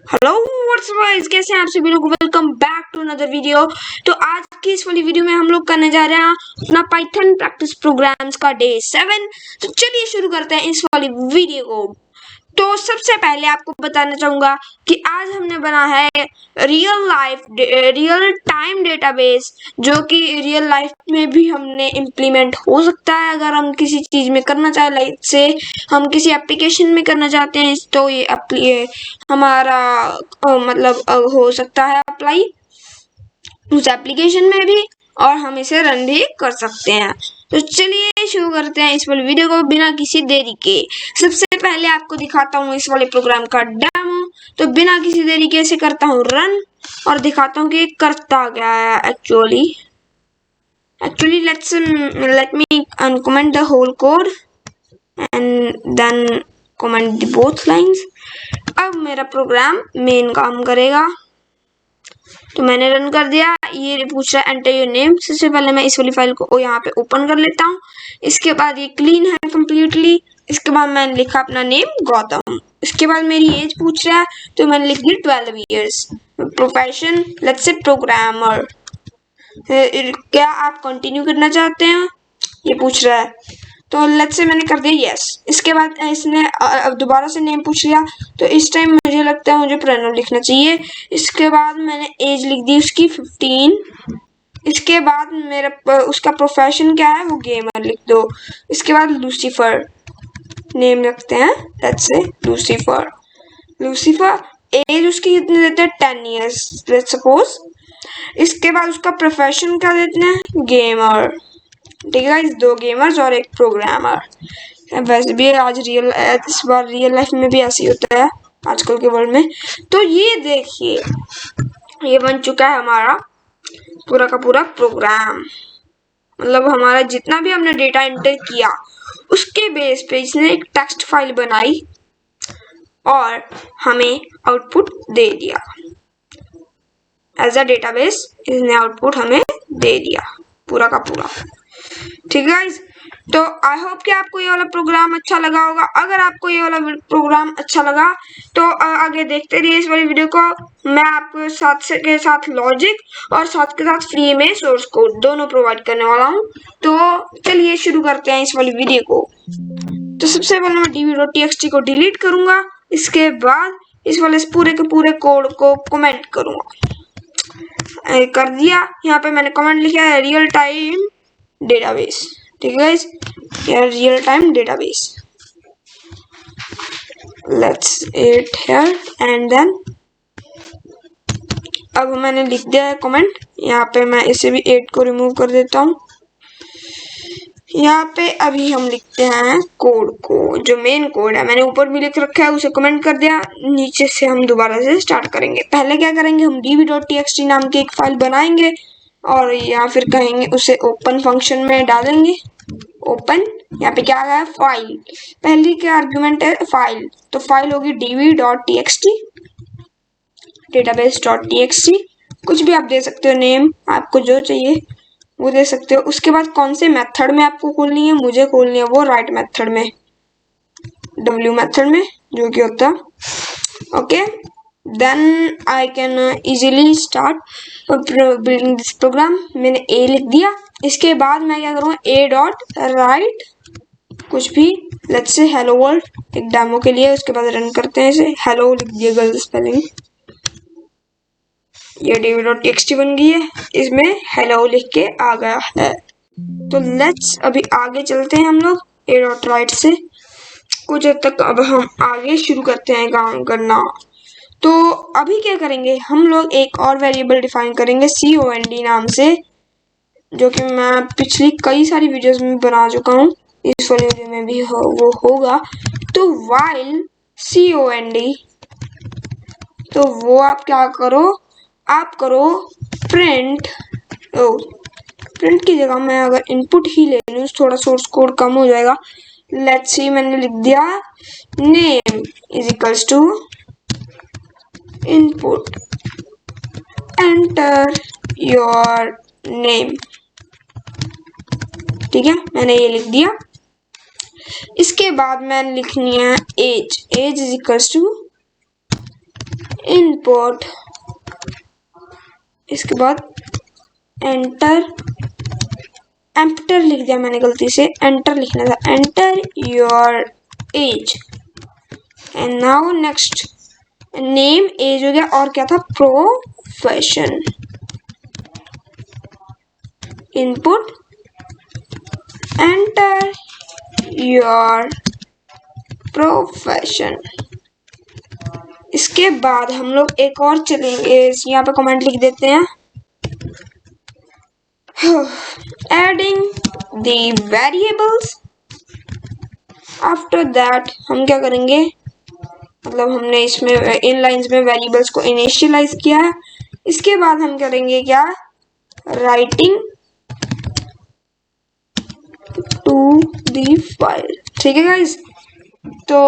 Hello what's guys, कैसे हैं आप सभी लोग। Welcome back to another video. तो आज की इस वाली वीडियो में हम लोग करने जा रहे हैं अपना पाइथन प्रैक्टिस प्रोग्राम्स का डे 7। तो चलिए शुरू करते हैं इस वाली वीडियो को। तो सबसे पहले आपको बताना चाहूंगा कि आज हमने बना है रियल टाइम डेटाबेस, जो कि रियल लाइफ में भी हमने इम्प्लीमेंट हो सकता है अगर हम किसी चीज में करना चाहे। लाइक से हम किसी एप्लीकेशन में करना चाहते हैं तो ये हमारा मतलब हो सकता है अप्लाई उस एप्लीकेशन में भी, और हम इसे रन भी कर सकते हैं। तो चलिए शुरू करते हैं इस वाले वीडियो को बिना किसी देरी के। सबसे पहले आपको दिखाता हूँ इस वाले प्रोग्राम का डेमो। तो बिना किसी देरी के इसे करता हूँ रन और दिखाता हूँ कि करता क्या है actually let me uncomment the whole code and then comment the both lines। अब मेरा प्रोग्राम मेन काम करेगा, तो मैंने रन कर दिया। ये पूछ रहा है एंटर योर नेम। सबसे पहले मैं इस वाली फाइल को यहाँ पे ओपन कर लेता हूँ। इसके बाद ये क्लीन है कम्प्लीटली। इसके बाद मैंने लिखा अपना नेम गौतम। इसके बाद मेरी एज पूछ रहा है, तो मैंने लिख दी 12 years. Profession let's say programmer. क्या आप कंटिन्यू करना चाहते हैं, ये पूछ रहा है, तो लेट्स से मैंने कर दिया यस। इसके बाद इसने अब दोबारा से नेम पूछ लिया, तो इस टाइम मुझे लगता है मुझे प्रोनाउन लिखना चाहिए। इसके बाद मैंने एज लिख दी उसकी 15। इसके बाद मेरा उसका प्रोफेशन क्या है, वो गेमर लिख दो। इसके बाद लूसीफर नेम रखते हैं, लेट्स से लूसीफर। एज उसकी कितनी देते हैं, 10 ईयर्स लेट्स सपोज। इसके बाद उसका प्रोफेशन क्या देते हैं, गेमर। ठीक है, दो गेमर्स और एक प्रोग्रामर। वैसे भी आज इस बार रियल लाइफ में भी ऐसे ही होता है आजकल के वर्ल्ड में। तो ये देखिए, ये बन चुका है हमारा पूरा का पूरा प्रोग्राम। मतलब हमारा जितना भी हमने डेटा एंटर किया उसके बेस पे इसने एक टेक्स्ट फाइल बनाई और हमें आउटपुट दे दिया। एज अ डेटाबेस इसने आउटपुट हमें दे दिया पूरा का पूरा। ठीक है गाइस, तो आई होप कि आपको ये वाला प्रोग्राम अच्छा लगा होगा। अगर आपको ये वाला प्रोग्राम अच्छा लगा तो आगे देखते रहिए इस वाली वीडियो को। मैं आपको के साथ लॉजिक और साथ के साथ फ्री में सोर्स कोड दोनों प्रोवाइड करने वाला हूँ। तो चलिए शुरू करते हैं इस वाली वीडियो को। तो सबसे पहले मैं db.txt को डिलीट करूंगा। इसके बाद इस वाले पूरे के पूरे कोड को कमेंट करूंगा। कर दिया। यहाँ पे मैंने कमेंट लिखा है रियल टाइम डेटाबेस। ठीक है गाइस, यार real time database, let's it here and then. अब मैंने लिख दिया है कमेंट। यहाँ पे मैं इसे भी 8 को रिमूव कर देता हूँ। यहाँ पे अभी हम लिखते हैं कोड को, जो मेन कोड है मैंने ऊपर भी लिख रखा है, उसे कमेंट कर दिया। नीचे से हम दोबारा से स्टार्ट करेंगे। पहले क्या करेंगे, हम db.txt नाम की एक फाइल बनाएंगे और या फिर कहेंगे उसे ओपन फंक्शन में डालेंगे। ओपन, यहाँ पे क्या है, फाइल। पहली क्या आर्गुमेंट है, फाइल। तो फाइल होगी db.txt, database.txt। कुछ भी आप दे सकते हो, नेम आपको जो चाहिए वो दे सकते हो। उसके बाद कौन से मेथड में आपको खोलनी है, मुझे खोलनी है वो राइट मेथड में, w मेथड में, जो कि होता है okay. Then I can easily start building this program. मैंने a लिख दिया। इसके बाद मैं क्या करूँगा, a.write कुछ भी, लेट्स से हेलो वर्ल्ड, एक डेमो के लिए। उसके बाद रन करते हैं इसे। हेलो लिख दिया गलत स्पेलिंग, ये db.txt बन गई है, इसमें हेलो लिख के आ गया है। तो लेट्स अभी आगे चलते हैं हम लोग a.write से कुछ हद तक। अब हम आगे शुरू करते हैं काम करना। तो अभी क्या करेंगे, हम लोग एक और वेरिएबल डिफाइन करेंगे cond नाम से, जो कि मैं पिछली कई सारी वीडियोस में बना चुका हूँ। इस वाले वीडियो में भी वो होगा। तो while cond, तो वो आप क्या करो, आप करो प्रिंट। प्रिंट की जगह मैं अगर इनपुट ही ले लूँ थोड़ा सोर्स कोड कम हो जाएगा। लेट्स सी, मैंने लिख दिया name is equals to input, enter your name. ठीक है, मैंने ये लिख दिया। इसके बाद मैंने लिखनी है age is equals to input, इसके बाद एंटर, एंटर लिख दिया मैंने गलती से, एंटर लिखना था, enter your age and now next name, age हो गया, और क्या था, profession, input, enter your profession. इसके बाद हम लोग एक और चलेंगे, यहाँ पे कमेंट लिख देते हैं, adding the variables. After that हम क्या करेंगे, मतलब हमने इसमें इन लाइंस में वेरिएबल्स को इनिशियलाइज किया है। इसके बाद हम करेंगे क्या, राइटिंग टू दी फाइल। ठीक है गाइज, तो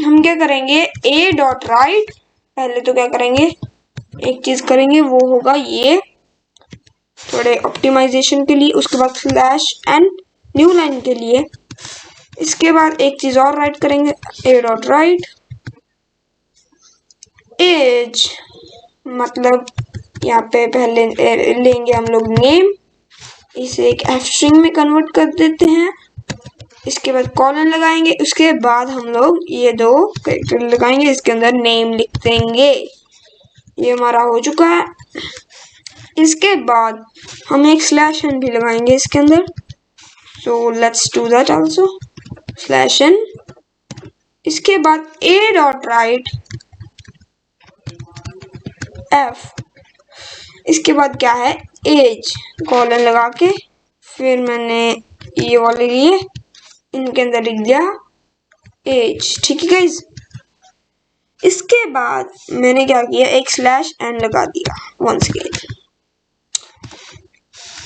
हम क्या करेंगे, ए डॉट राइट, पहले तो क्या करेंगे, एक चीज करेंगे, वो होगा ये थोड़े ऑप्टिमाइजेशन के लिए, उसके बाद स्लैश एंड न्यू लाइन के लिए। इसके बाद एक चीज और राइट करेंगे, ए डॉट राइट एज, मतलब यहाँ पे पहले लेंगे हम लोग नेम, इसे एक एफ स्ट्रिंग में कन्वर्ट कर देते हैं। इसके बाद कॉलन लगाएंगे, उसके बाद हम लोग ये दो कैरेक्टर लगाएंगे, इसके अंदर नेम लिख देंगे। ये हमारा हो चुका है। इसके बाद हम एक स्लैश एन भी लगाएंगे इसके अंदर, so let's do that also, slash n. इसके बाद ए डॉट राइट एफ, इसके बाद क्या है, एज, कॉलन लगा के फिर मैंने ये वाले लिए, इनके अंदर लिख दिया एज। ठीक है गाइज, इसके बाद मैंने क्या किया, एक स्लैश एन लगा दिया वंस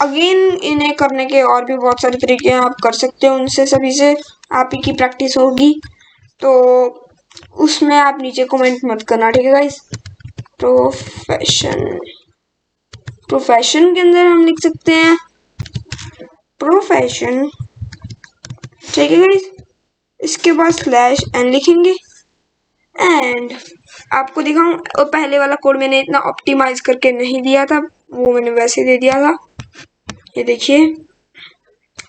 अगेन। इन्हें करने के और भी बहुत सारे तरीके हैं, आप कर सकते हो, उनसे सभी से आप ही की प्रैक्टिस होगी, तो उसमें आप नीचे कमेंट मत करना। ठीक है गाइज, प्रोफेशन, प्रोफेशन के अंदर हम लिख सकते हैं प्रोफेशन। ठीक है गाइज, इसके बाद स्लैश एन लिखेंगे एंड आपको दिखाऊं, पहले वाला कोड मैंने इतना ऑप्टिमाइज करके नहीं दिया था, वो मैंने वैसे दे दिया था। ये देखिए,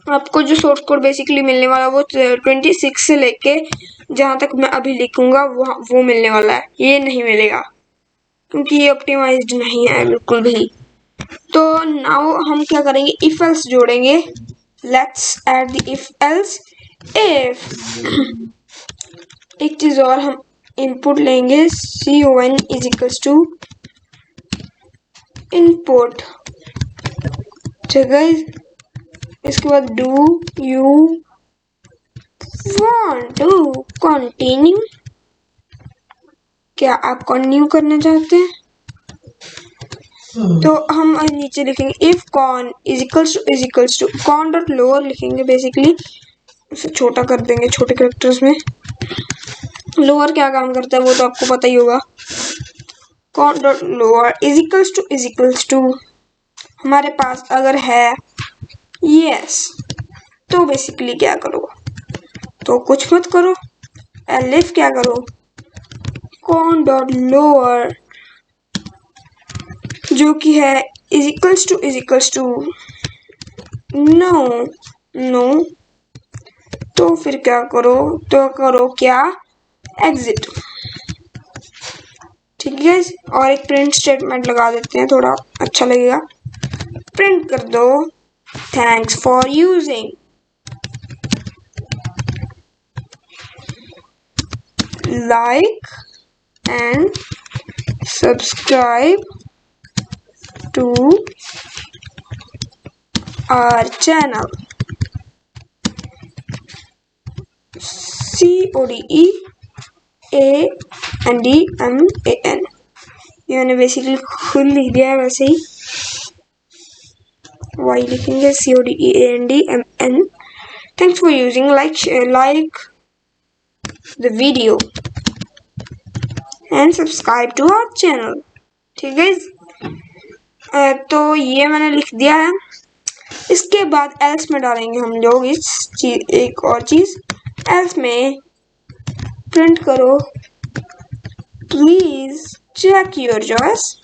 आपको जो सोर्स कोड बेसिकली मिलने वाला वो 26 से लेके जहां तक मैं अभी लिखूंगा वो मिलने वाला है, ये नहीं मिलेगा क्योंकि ये ऑप्टिमाइज्ड नहीं है बिल्कुल भी। तो नाउ हम क्या करेंगे, इफ एल्स जोड़ेंगे, let's add the if else. If एक चीज और, हम इनपुट लेंगे, con is equals to input. ठीक है, इसके बाद do you want to continue, क्या आप कंटिन्यू करना चाहते हैं, तो हम नीचे लिखेंगे if con is equals to con dot lower लिखेंगे, बेसिकली उसे छोटा कर देंगे छोटे कैरेक्टर्स में। लोअर क्या काम करता है वो तो आपको पता ही होगा, con dot lower is equals to हमारे पास अगर है यस, तो बेसिकली क्या करो, तो कुछ मत करो, एलिफ क्या करो, कॉन डॉट लोअर जो कि है इज इक्वल्स टू नो, तो फिर क्या करो, तो करो क्या, एग्जिट। ठीक है, और एक प्रिंट स्टेटमेंट लगा देते हैं, थोड़ा अच्छा लगेगा, प्रिंट कर दो thanks for using, like and subscribe to our channel, codeandman। ये मैंने बेसिकली खुद लिख दिया है, वैसे ही वाई लिखेंगे, codeandman। Thanks for using, like the video and subscribe to our channel. ठीक है, तो ये मैंने लिख दिया है। इसके बाद एल्स में डालेंगे हम लोग एक और चीज, एल्स में प्रिंट करो please check your choice.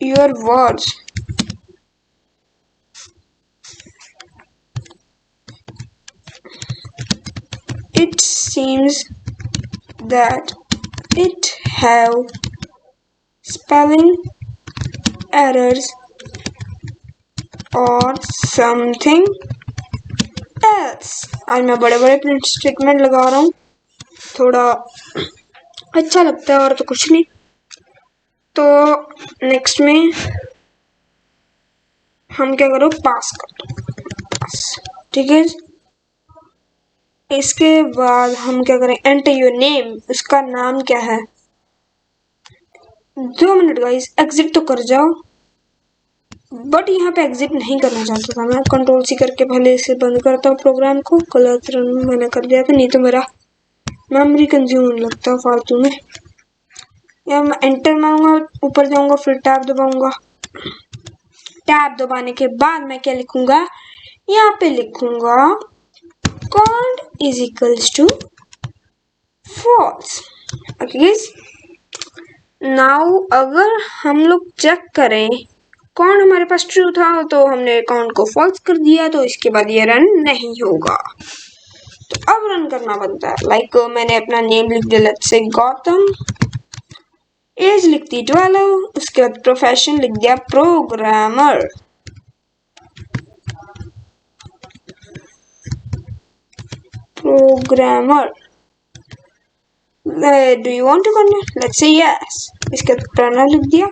Your words. It seems that it have spelling errors or something else. आज मैं बड़े बड़े प्रिंट स्टेटमेंट लगा रहा हूँ, थोड़ा अच्छा लगता है और तो कुछ नहीं। तो नेक्स्ट में हम क्या करो, पास कर दो, ठीक है। इसके बाद हम क्या करें, एंटर योर नेम, उसका नाम क्या है। 2 मिनट गाइस, एग्जिट तो कर जाओ। बट यहाँ पे एग्जिट नहीं करना चाहता था मैं, कंट्रोल सी करके पहले इसे बंद करता हूँ प्रोग्राम को। गलत रन मैंने कर दिया था, नहीं तो मेरा मेमोरी कंज्यूम होने लगता है फालतू में। या मैं एंटर मारूंगा, ऊपर जाऊंगा, फिर टैब दबाऊंगा। टैब दबाने के बाद मैं क्या लिखूंगा, यहाँ पे लिखूंगा code is equals to false। Okay guys, now अगर हम लोग चेक करें कौन हमारे पास ट्रू था, तो हमने अकाउंट को फॉल्स कर दिया, तो इसके बाद ये रन नहीं होगा। तो अब रन करना बनता है। लाइक मैंने अपना नेम लिख दिया, लेट्स से गौतम, एज लिख दी 12, उसके बाद प्रोफेशन लिख दिया programmer. Do you want to connect, let's say yes. इसके बाद प्रणव लिख दिया,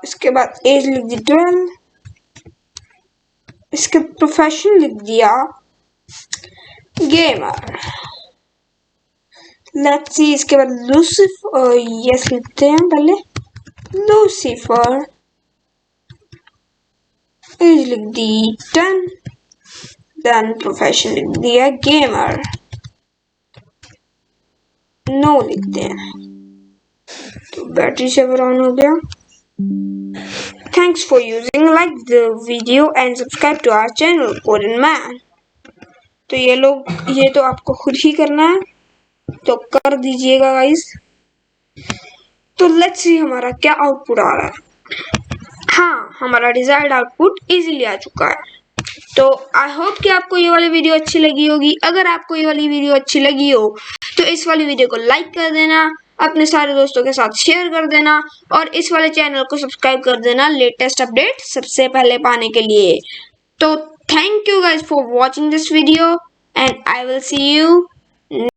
इसके बाद एज लिख दी 12, इसके प्रोफेशन लिख दिया गेमर। लेट्स सी, इसके बाद लूसीफर, यस लिखते हैं पहले, लूसीफर, एज लिख दी 10, देन प्रोफेशन लिख दिया गेमर, नो लिखते हैं। तो बैटरी सेवर ऑन हो गया। Thanks for using, like the video and subscribe to our channel codeandman। तो ये तो आपको खुद ही करना है, तो कर दीजिएगा गाइस। तो लेट्स सी हमारा क्या आउटपुट आ रहा है। हाँ, हमारा डिजायर्ड आउटपुट इजीली आ चुका है। तो आई होप कि आपको ये वाली वीडियो अच्छी लगी होगी। अगर आपको ये वाली वीडियो अच्छी लगी हो तो इस वाली वीडियो को लाइक कर देना, अपने सारे दोस्तों के साथ शेयर कर देना और इस वाले चैनल को सब्सक्राइब कर देना लेटेस्ट अपडेट सबसे पहले पाने के लिए। तो thank you guys for watching this video and I will see you